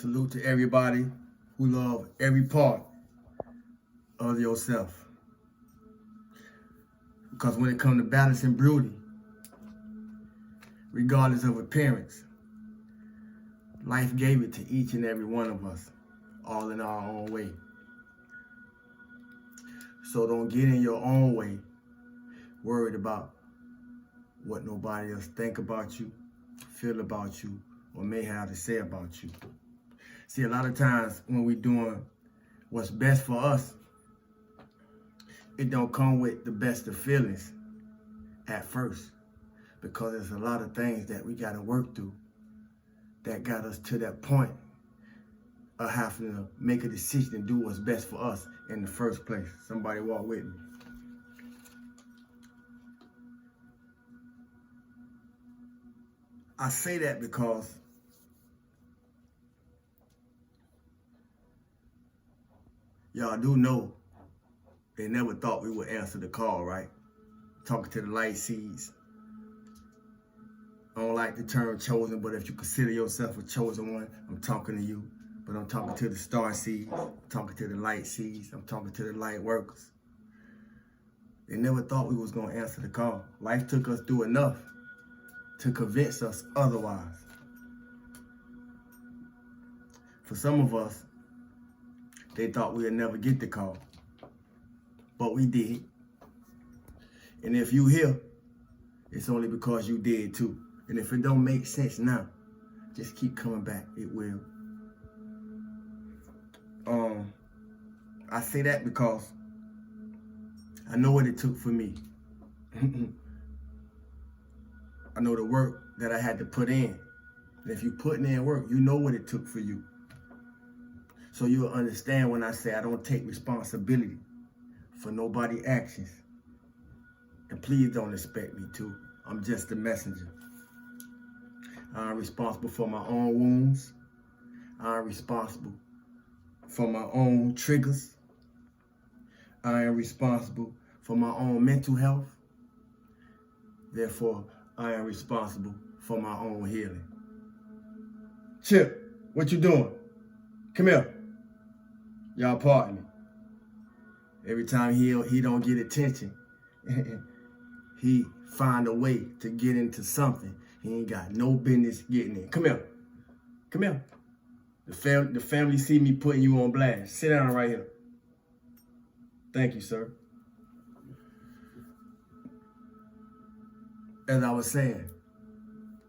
Salute to everybody who love every part of yourself. Because when it comes to balancing beauty, regardless of appearance, life gave it to each and every one of us, all in our own way. So don't get in your own way, worried about what nobody else think about you, feel about you, or may have to say about you. See, a lot of times when we're doing what's best for us, it don't come with the best of feelings at first, because there's a lot of things that we got to work through that got us to that point of having to make a decision and do what's best for us in the first place. Somebody walk with me. I say that because y'all do know they never thought we would answer the call, right? Talking to the light seeds. I don't like the term chosen, but if you consider yourself a chosen one, I'm talking to you. But I'm talking to the star seeds, I'm talking to the light seeds, I'm talking to the light workers. They never thought we was gonna answer the call. Life took us through enough to convince us otherwise. For some of us, they thought we'd never get the call, but we did. And if you here, it's only because you did too. And if it don't make sense now, just keep coming back, it will. I say that because I know what it took for me. I know the work that I had to put in. And if you're putting in work, you know what it took for you. So you'll understand when I say I don't take responsibility for nobody's actions. And please don't expect me to. I'm just a messenger. I'm responsible for my own wounds. I'm responsible for my own triggers. I am responsible for my own mental health. Therefore, I am responsible for my own healing. Chip, what you doing? Come here. Y'all pardon me. Every time he don't get attention, he find a way to get into something he ain't got no business getting in. Come here. Come here. The family see me putting you on blast. Sit down right here. Thank you, sir. As I was saying,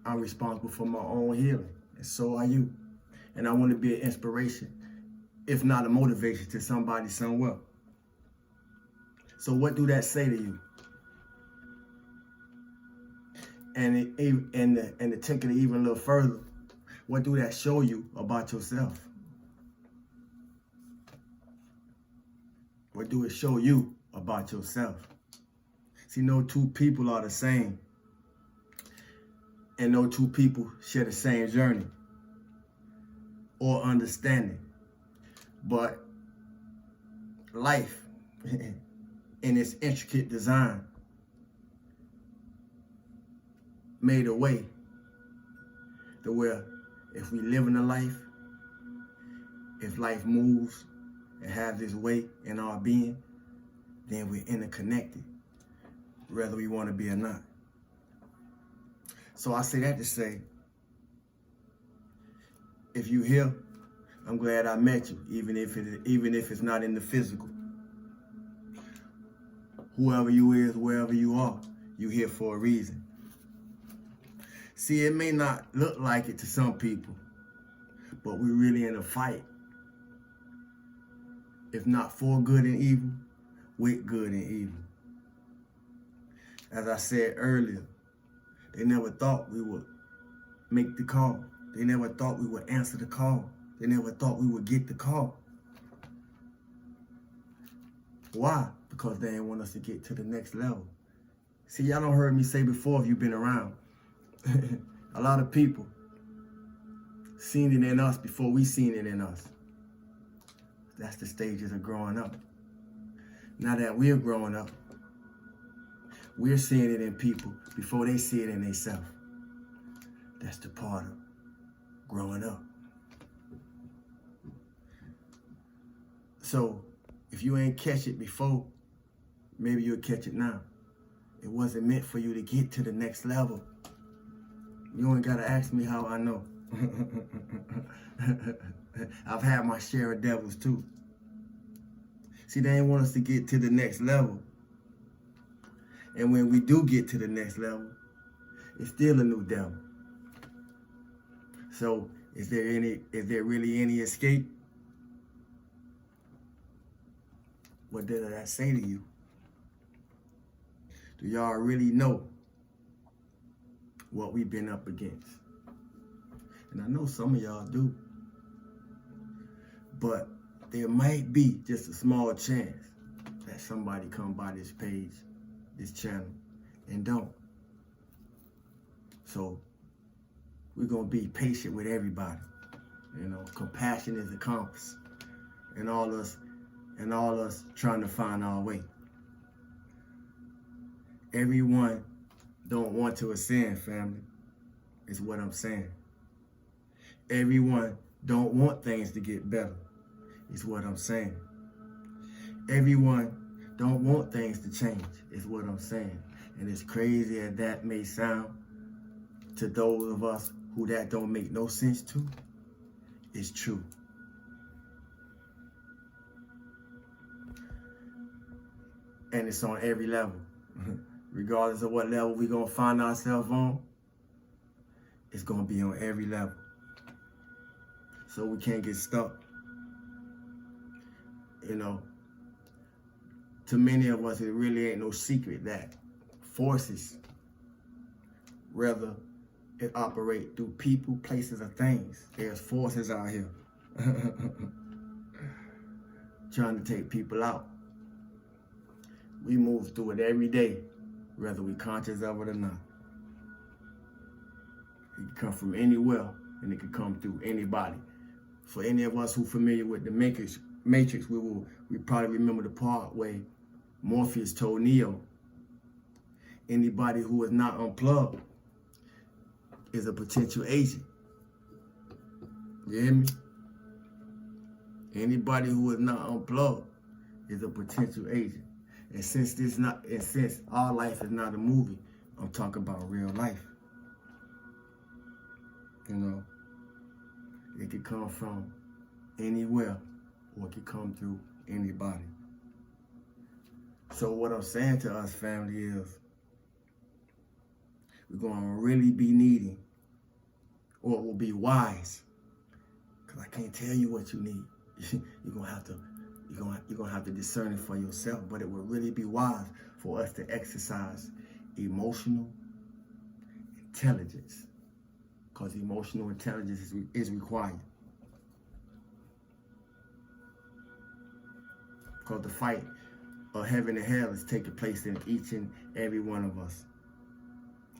I'm responsible for my own healing, and so are you. And I want to be an inspiration, if not a motivation, to somebody somewhere. So what do that say to you? And to take it even a little further, what do that show you about yourself? What do it show you about yourself? See, no two people are the same. And no two people share the same journey or understanding. But life, in its intricate design, made a way to where if we live in a life, if life moves and have this way in our being, then we're interconnected, whether we want to be or not. So I say that to say, if you here, I'm glad I met you, even if it's not in the physical. Whoever you is, wherever you are, you here for a reason. See, it may not look like it to some people, but we're really in a fight. If not for good and evil, with good and evil. As I said earlier, they never thought we would make the call. They never thought we would answer the call. They never thought we would get the call. Why? Because they didn't want us to get to the next level. See, y'all don't heard me say before if you've been around. A lot of people seen it in us before we seen it in us. That's the stages of growing up. Now that we're growing up, we're seeing it in people before they see it in themselves. That's the part of growing up. So if you ain't catch it before, maybe you'll catch it now. It wasn't meant for you to get to the next level. You ain't gotta ask me how I know. I've had my share of devils too. See, they ain't want us to get to the next level. And when we do get to the next level, it's still a new devil. So is there really any escape? What did I say to you? Do y'all really know what we've been up against? And I know some of y'all do. But there might be just a small chance that somebody come by this page, this channel, and don't. So we're gonna be patient with everybody. You know, compassion is a compass. And all us trying to find our way. Everyone don't want to ascend, family, is what I'm saying. Everyone don't want things to get better, is what I'm saying. Everyone don't want things to change, is what I'm saying. And as crazy as that may sound to those of us who that don't make no sense to, it's true. And it's on every level. Regardless of what level we're going to find ourselves on, it's going to be on every level. So we can't get stuck. You know, to many of us, it really ain't no secret that forces, rather it operate through people, places, or things. There's forces out here trying to take people out. We move through it every day, whether we conscious of it or not. It can come from anywhere, and it can come through anybody. For any of us who familiar with the Matrix, we probably remember the part where Morpheus told Neo, anybody who is not unplugged is a potential agent. You hear me? Anybody who is not unplugged is a potential agent. And since our life is not a movie, I'm talking about real life. You know, it could come from anywhere, or it could come through anybody. So what I'm saying to us, family, is we're gonna really be needing, or it will be wise, because I can't tell you what you need. You're gonna have to discern it for yourself, but it will really be wise for us to exercise emotional intelligence, because emotional intelligence is required. Because the fight of heaven and hell is taking place in each and every one of us.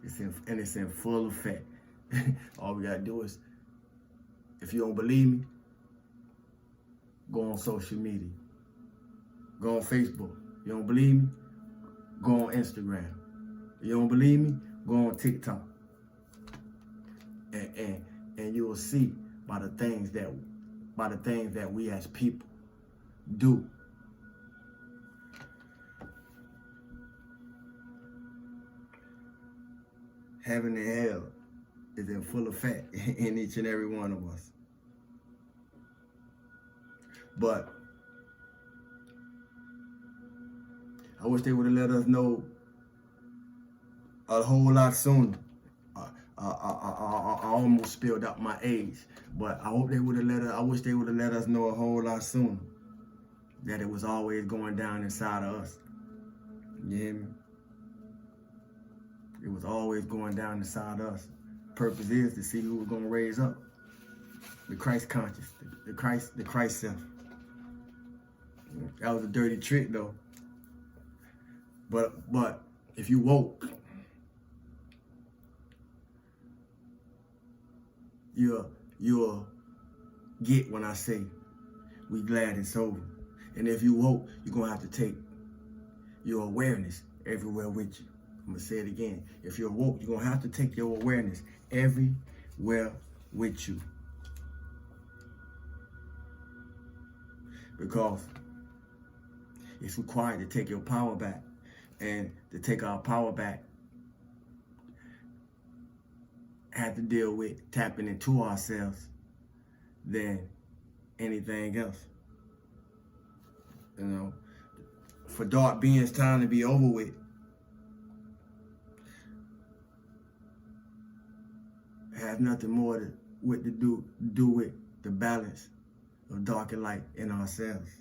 It's in full effect. All we gotta do is, if you don't believe me, go on social media. Go on Facebook. You don't believe me? Go on Instagram. You don't believe me? Go on TikTok. And you will see by the things that we as people do. Heaven and hell is in full effect in each and every one of us. But I wish they would have let us know a whole lot sooner. I almost spilled out my age, but I hope they would have I wish they would have let us know a whole lot sooner that it was always going down inside of us. You hear me? It was always going down inside us. Purpose is to see who we're gonna raise up. The Christ conscious, the Christ self. That was a dirty trick though. But if you woke, you'll get when I say we glad it's over. And if you woke, you're gonna have to take your awareness everywhere with you. I'm gonna say it again. If you're woke, you're gonna have to take your awareness everywhere with you. Because It's required to take your power back. And to take our power back, have to deal with tapping into ourselves than anything else. You know, for dark beings time to be over with, has nothing more to do with the balance of dark and light in ourselves.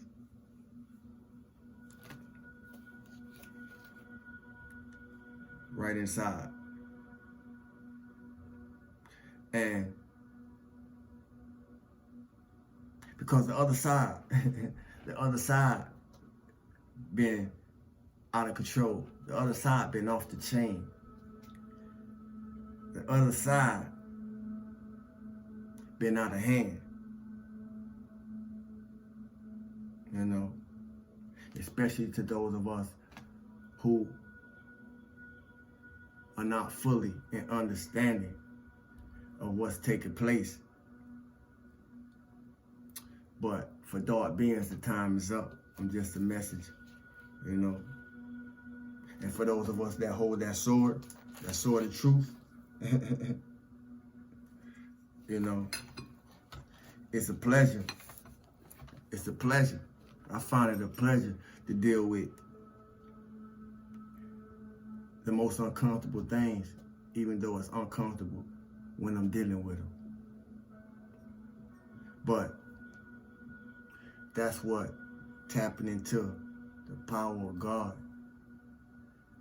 Right inside. And because the other side, been out of control. The other side been off the chain. The other side been out of hand. You know, especially to those of us who are not fully in understanding of what's taking place. But for dark beings, the time is up. I'm just a message, you know. And for those of us that hold that sword of truth, you know, it's a pleasure. It's a pleasure. I find it a pleasure to deal with the most uncomfortable things, even though it's uncomfortable when I'm dealing with them. But that's what tapping into the power of God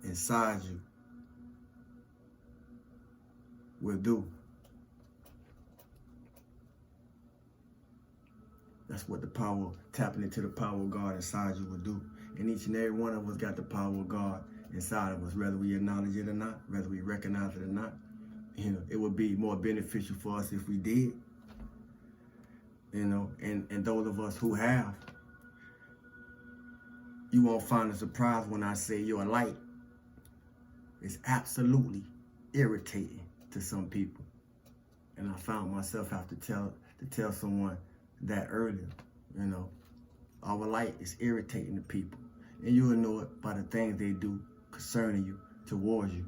inside you will do. That's what tapping into the power of God inside you will do. And each and every one of us got the power of God inside of us, whether we acknowledge it or not, whether we recognize it or not. You know, it would be more beneficial for us if we did. You know, and those of us who have, you won't find a surprise when I say your light is absolutely irritating to some people. And I found myself have to tell someone that earlier, you know, our light is irritating to people. And you will know it by the things they do concerning you, towards you,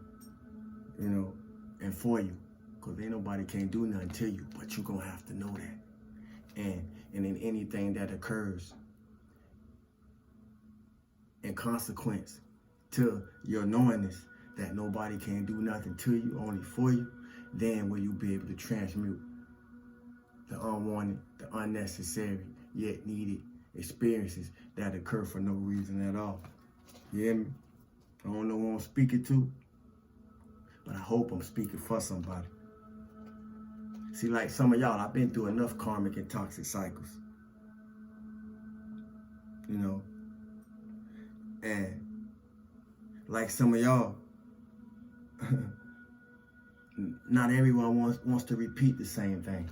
you know, and for you. Because ain't nobody can do nothing to you, but you're going to have to know that. And in anything that occurs in consequence to your knowingness that nobody can do nothing to you, only for you, then will you be able to transmute the unwanted, the unnecessary, yet needed experiences that occur for no reason at all. You hear me? I don't know who I'm speaking to, but I hope I'm speaking for somebody. See, like some of y'all, I've been through enough karmic and toxic cycles. You know? And like some of y'all, not everyone wants to repeat the same thing.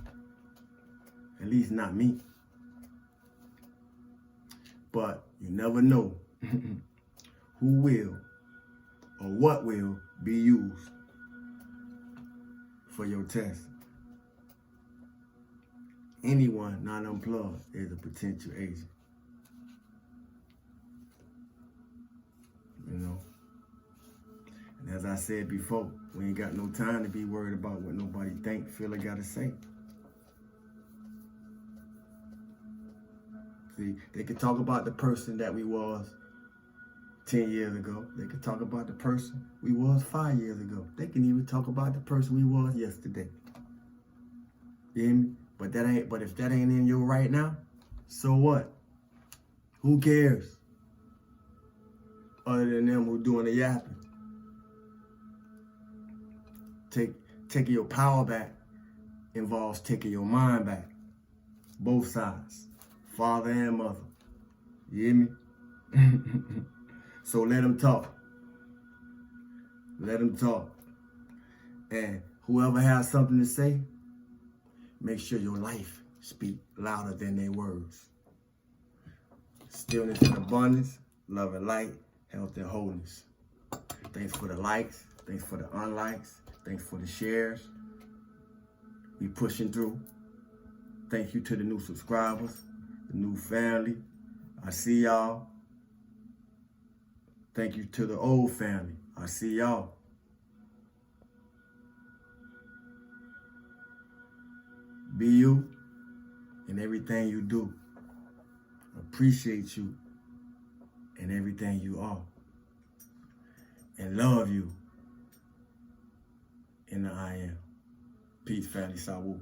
At least not me. But you never know who will or what will be used for your test. Anyone not unplugged is a potential agent. You know? And as I said before, we ain't got no time to be worried about what nobody think, feel, or gotta say. See, they could talk about the person that we was 10 years ago. They could talk about the person we was 5 years ago. They can even talk about the person we was yesterday. You hear me? But if that ain't in you right now, so what? Who cares? Other than them who doing the yapping. Taking your power back involves taking your mind back. Both sides. Father and mother. You hear me? So let them talk. Let them talk. And whoever has something to say, make sure your life speak louder than their words. Stillness and abundance, love and light, health and wholeness. Thanks for the likes. Thanks for the unlikes. Thanks for the shares. We pushing through. Thank you to the new subscribers, the new family. I see y'all. Thank you to the old family. I see y'all. Be you in everything you do. Appreciate you in everything you are. And love you in the I am. Peace, family. Sawu.